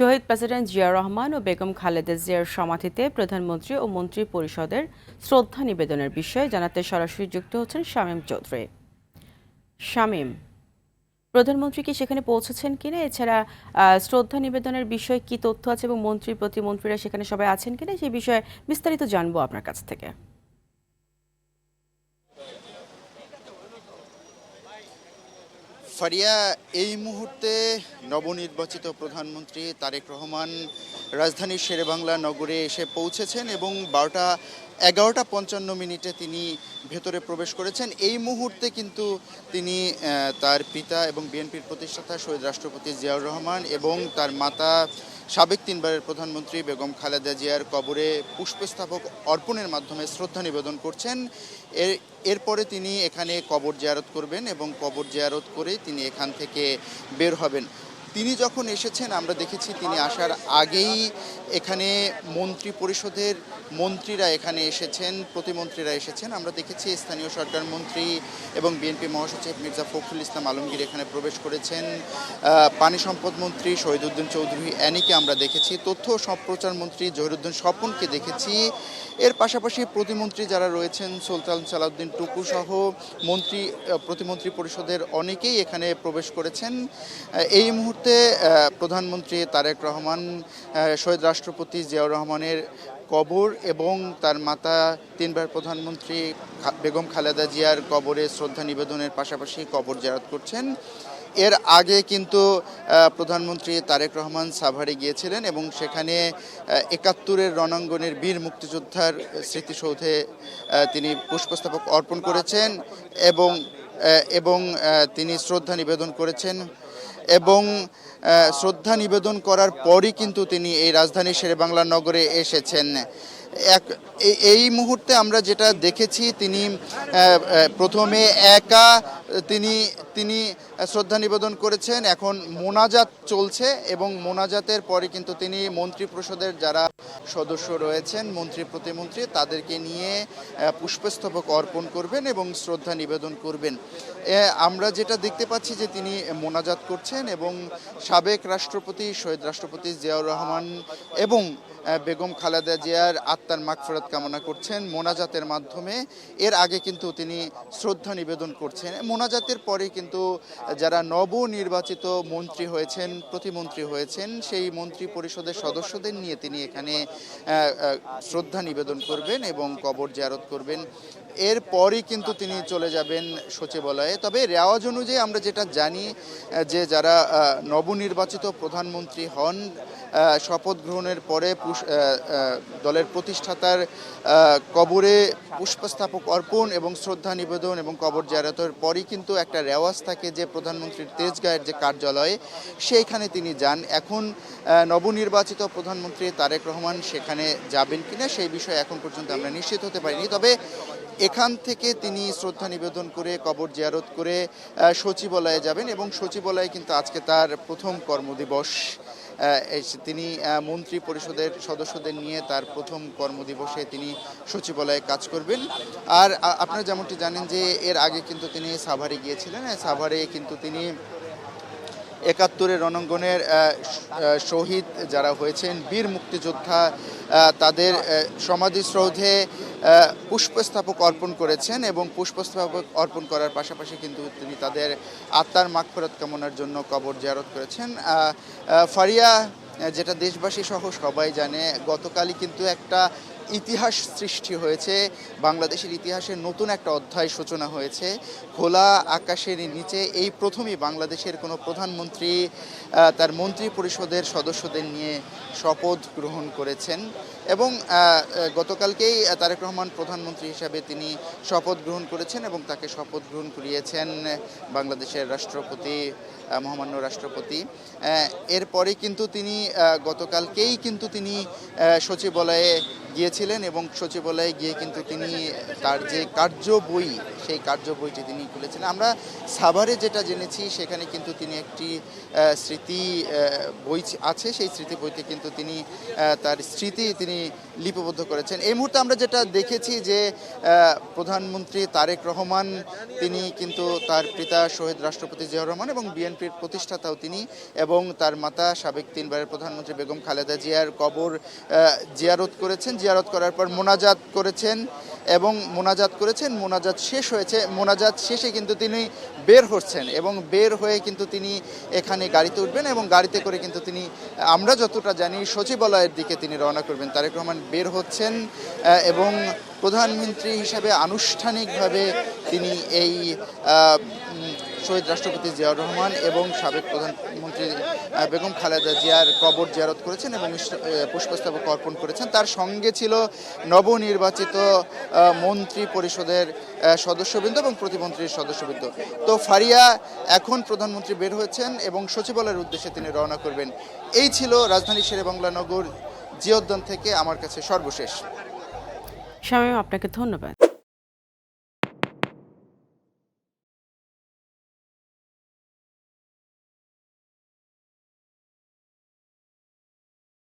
শহীদ president Ziaur Rahman ও বেগম খালেদা জিয়ার সমাধিতে প্রধানমন্ত্রী ও মন্ত্রী পরিষদের শ্রদ্ধা নিবেদনের বিষয়ে জানাতে সরাসরি যুক্ত হচ্ছেন শামীম চৌধুরী। শামীম, প্রধানমন্ত্রী কি সেখানে পৌঁছেছেন কিনা, এছাড়া শ্রদ্ধা নিবেদনের বিষয়ে কি তথ্য আছে এবং মন্ত্রী প্রতিমন্ত্রীরা সেখানে সবাই আছেন কিনা, সেই বিষয়ে বিস্তারিত জানবো আপনার কাছ থেকে। ফারিয়া, এই মুহূর্তে নবনির্বাচিত প্রধানমন্ত্রী তারেক রহমান রাজধানীর শেরেবাংলা নগরে এসে পৌঁছেছেন এবং 11:55 তিনি ভেতরে প্রবেশ করেছেন। এই মুহূর্তে কিন্তু তিনি তার পিতা এবং বিএনপির প্রতিষ্ঠাতা শহীদ রাষ্ট্রপতি জিয়াউর রহমান এবং তার মাতা সাবেক 3বারের প্রধানমন্ত্রী বেগম খালেদা জিয়ার কবরে পুষ্পস্তবক অর্পণের মাধ্যমে শ্রদ্ধা নিবেদন করছেন। এরপরে তিনি এখানে কবর জিয়ারত করবেন এবং কবর জিয়ারত করে তিনি এখান থেকে বের হবেন। তিনি যখন এসেছেন আমরা দেখেছি তিনি আসার আগেই এখানে মন্ত্রী পরিষদের মন্ত্রীরা এখানে এসেছেন, প্রতিমন্ত্রীরা এসেছেন। আমরা দেখেছি স্থানীয় সরকার মন্ত্রী এবং বিএনপি মহাসচিব মির্জা ফখরুল ইসলাম আলমগীর এখানে প্রবেশ করেছেন। পানি সম্পদ মন্ত্রী শহীদউদ্দিন চৌধুরী অ্যানিকে আমরা দেখেছি, তথ্য ও সম্প্রচার মন্ত্রী জহিরুদ্দিন স্বপনকে দেখেছি। এর পাশাপাশি প্রতিমন্ত্রী যারা রয়েছেন সুলতান সালাউদ্দিন টুকু সহ প্রতিমন্ত্রী পরিষদের অনেকেই এখানে প্রবেশ করেছেন। এই মুহূর্তে প্রধানমন্ত্রী তারেক রহমান শহীদ রাষ্ট্রপতি জিয়াউর রহমানের কবর এবং তার মাতা 3বার প্রধানমন্ত্রী বেগম খালেদা জিয়ার কবরে শ্রদ্ধা নিবেদনের পাশাপাশি কবর জিয়ারত করছেন। এর আগে কিন্তু প্রধানমন্ত্রী তারেক রহমান সাভারে গিয়েছিলেন এবং সেখানে 71-এর রণাঙ্গনের বীর মুক্তিযোদ্ধার স্মৃতিসৌধে তিনি পুষ্পস্তবক অর্পণ করেছেন এবং তিনি শ্রদ্ধা নিবেদন করেছেন এবং শ্রদ্ধা নিবেদন করার পরই কিন্তু তিনি এই রাজধানী শেরেবাংলা নগরে এসেছেন। এই মুহূর্তে আমরা যেটা দেখেছি তিনি প্রথমে একা তিনি শ্রদ্ধা নিবেদন করেছেন। এখন মোনাজাত চলছে এবং মোনাজাতের পরে কিন্তু তিনি মন্ত্রী পরিষদের যারা সদস্য রয়েছেন মন্ত্রী প্রতিমন্ত্রী তাদেরকে নিয়ে পুষ্পস্তবক অর্পণ করবেন এবং শ্রদ্ধা নিবেদন করবেন। আমরা যেটা দেখতে পাচ্ছি যে তিনি মোনাজাত করছেন এবং সাবেক রাষ্ট্রপতি শহীদ রাষ্ট্রপতি জিয়াউর রহমান এবং বেগম খালেদা জিয়ার আত্মার মাগফিরাত কামনা করছেন মোনাজাতের মাধ্যমে। এর আগে কিন্তু তিনি শ্রদ্ধা নিবেদন করছেন। মোনাজাতের পরে কিন্তু যারা নবনির্বাচিত মন্ত্রী হয়েছেন প্রতিমন্ত্রী হয়েছেন সেই মন্ত্রী পরিষদের সদস্যদের নিয়ে তিনি এখানে শ্রদ্ধা নিবেদন করবেন এবং কবর জিয়ারত করবেন। এরপরই কিন্তু তিনি চলে যাবেন সচিবালয়ে। তবে রেওয়াজ অনুযায়ী আমরা যেটা জানি যে যারা নবনির্বাচিত প্রধানমন্ত্রী হন শপথ গ্রহণের পরে দলের প্রতিষ্ঠাতার কবরে পুষ্পস্তবক অর্পণ এবং শ্রদ্ধা নিবেদন এবং কবর জিয়ারতের পরই কিন্তু একটা রেওয়াজ থাকে যে প্রধানমন্ত্রীর তেজগাঁয়ের যে কার্যালয় সেইখানে তিনি যান। এখন নবনির্বাচিত প্রধানমন্ত্রী তারেক রহমান সেখানে যাবেন কিনা সেই বিষয়ে এখন পর্যন্ত আমরা নিশ্চিত হতে পারিনি। তবে এখান থেকে তিনি শ্রদ্ধা নিবেদন করে কবর জিয়ারত করে সচিবালয়ে যাবেন এবং সচিবালয়ে কিন্তু আজকে তার প্রথম কর্মদিবস। তিনি মন্ত্রী পরিষদের সদস্যদের নিয়ে তার প্রথম কর্মদিবসে তিনি সচিবালয়ে কাজ করবেন। আর আপনারা যেমনটি জানেন যে এর আগে কিন্তু তিনি সাভারে গিয়েছিলেন। সাভারে কিন্তু তিনি 71-এর রণাঙ্গনের শহীদ যারা হয়েছেন বীর মুক্তিযোদ্ধা তাদের সমাধিসৌধে পুষ্পস্তবক অর্পণ করেছেন এবং পুষ্পস্তবক অর্পণ করার পাশাপাশি কিন্তু তিনি তাদের আত্মার মাগফিরাত কামনার জন্য কবর জিয়ারত করেছেন। ফারিয়া, যেটা দেশবাসী সহ সবাই জানে গতকালই কিন্তু একটা ইতিহাস সৃষ্টি হয়েছে, বাংলাদেশের ইতিহাসের নতুন একটা অধ্যায় সূচনা হয়েছে। খোলা আকাশের নিচে এই প্রথমই বাংলাদেশের কোনো প্রধানমন্ত্রী তার মন্ত্রী পরিষদের সদস্যদের নিয়ে শপথ গ্রহণ করেছেন এবং গতকালকেই তারেক রহমান প্রধানমন্ত্রী হিসাবে তিনি শপথ গ্রহণ করেছেন এবং তাকে শপথ গ্রহণ করিয়েছেন বাংলাদেশের রাষ্ট্রপতি মহামান্য রাষ্ট্রপতি। এরপরে কিন্তু তিনি গতকালকেই কিন্তু তিনি সচিবালয়ে গিয়েছিলেন গিয়েছিলেন এবং সচিবালয়ে গিয়ে কিন্তু তিনি তার যে কার্য বই সেই কার্য বইটি তিনি খুলেছিলেন। আমরা সাভারে যেটা জেনেছি সেখানে কিন্তু তিনি একটি স্মৃতি বই আছে, সেই স্মৃতি বইতে কিন্তু তিনি তার স্মৃতি তিনি লিপিবদ্ধ করেছেন। এই মুহূর্তে আমরা যেটা দেখেছি যে প্রধানমন্ত্রী তারেক রহমান তিনি কিন্তু তার পিতা শহীদ রাষ্ট্রপতি জিয়াউর রহমান এবং বিএনপির প্রতিষ্ঠাতাও তিনি এবং তার মাতা সাবেক 3 বারের প্রধানমন্ত্রী বেগম খালেদা জিয়ার কবর জিয়ারত করেছেন। জিয়ারত করার পর মোনাজাত করেছেন এবং মোনাজাত শেষ হয়েছে। মোনাজাত শেষে কিন্তু তিনি বের হচ্ছেন এবং বের হয়ে কিন্তু তিনি এখানে গাড়িতে উঠবেন এবং গাড়িতে করে কিন্তু তিনি, আমরা যতটা জানি, সচিবালয়ের দিকে তিনি রওনা করবেন। তারেক রহমান বের হচ্ছেন এবং প্রধানমন্ত্রী হিসাবে আনুষ্ঠানিকভাবে তিনি এই শহীদ রাষ্ট্রপতি জিয়াউর রহমান এবং সাবেক প্রধানমন্ত্রী বেগম খালেদা জিয়ার কবর জিয়ারত করেছেন এবং পুষ্পস্তবক অর্পণ করেছেন। তার সঙ্গে ছিল নবনির্বাচিত মন্ত্রী পরিষদের সদস্যবৃন্দ এবং প্রতিমন্ত্রীর সদস্যবৃন্দ। তো ফারিয়া, এখন প্রধানমন্ত্রী বের হয়েছেন এবং সচিবালয়ের উদ্দেশ্যে তিনি রওনা করবেন। এই ছিল রাজধানী শেরেবাংলা নগর জিয়া উদ্যান থেকে আমার কাছে সর্বশেষ। শামীম, আপনাকে ধন্যবাদ।